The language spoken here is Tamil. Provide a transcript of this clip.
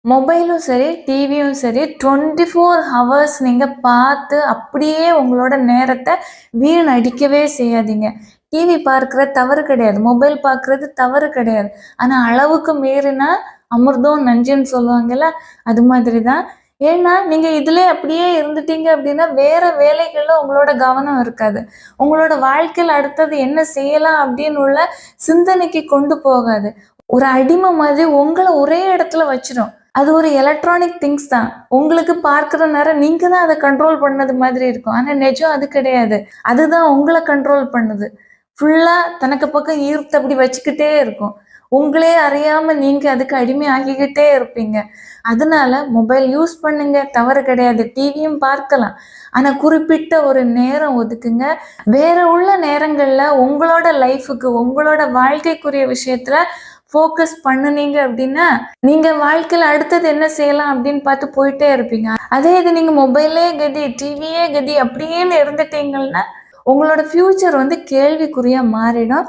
மொபைலும் சரி, டிவியும் சரி 24 ஹவர்ஸ் நீங்க பார்த்து அப்படியே உங்களோட நேரத்த வீணடிக்கவே செய்யாதீங்க. டிவி பார்க்கிறது தவறு கிடையாது. மொபைல் பார்க்கிறது தவறு கிடையாது. ஆனா அளவுக்கு மீறினா அமிர்தம் நஞ்சுன்னு சொல்லுவாங்கல்ல, அது மாதிரி தான். ஏன்னா, நீங்க இதிலயே அப்படியே இருந்துட்டீங்க அப்படின்னா, வேற வேலைகள்ல உங்களோட கவனம் இருக்காது. உங்களோட வாழ்க்கையில அடுத்தது என்ன செய்யலாம் அப்படின்னு உள்ள சிந்தனைக்கு கொண்டு போகாது. ஒரு அடிமை மாதிரி உங்கள ஒரே இடத்துல வச்சிரும். அது ஒரு எலக்ட்ரானிக் திங்ஸ் தான். உங்களுக்கு பார்க்குற நேரம் நீங்க தான் அத கண்ட்ரோல் பண்ணது மாதிரி இருக்கும். ஆனா நிஜம் அது கிடையாது. அதுதான் உங்கள கண்ட்ரோல் பண்ணுது. ஃபுல்லா தனக்கு பக்கம் ஈர்த்து அப்படி வச்சுக்கிட்டே இருக்கும். உங்களே அறியாம நீங்க அதுக்கு அடிமை ஆகிக்கிட்டே இருப்பீங்க. அதனால மொபைல் யூஸ் பண்ணுங்க, தவறு கிடையாது. டிவியும் பார்க்கலாம். ஆனா குறிப்பிட்ட ஒரு நேரம் ஒதுக்குங்க. வேற உள்ள நேரங்கள்ல உங்களோட லைஃப்‌க்கு, உங்களோட வாழ்க்கைக்குரிய விஷயத்துல ஃபோக்கஸ் பண்ணுனீங்க அப்படின்னா, நீங்க வாழ்க்கையில அடுத்தது என்ன செய்யலாம் அப்படின்னு பார்த்து போயிட்டே இருப்பீங்க. அதே இது நீங்க மொபைலே கதி, டிவியே கதி அப்படியேன்னு இருந்துட்டீங்கன்னா, உங்களோட ஃப்யூச்சர் வந்து கேள்விக்குறியா மாறிடும்.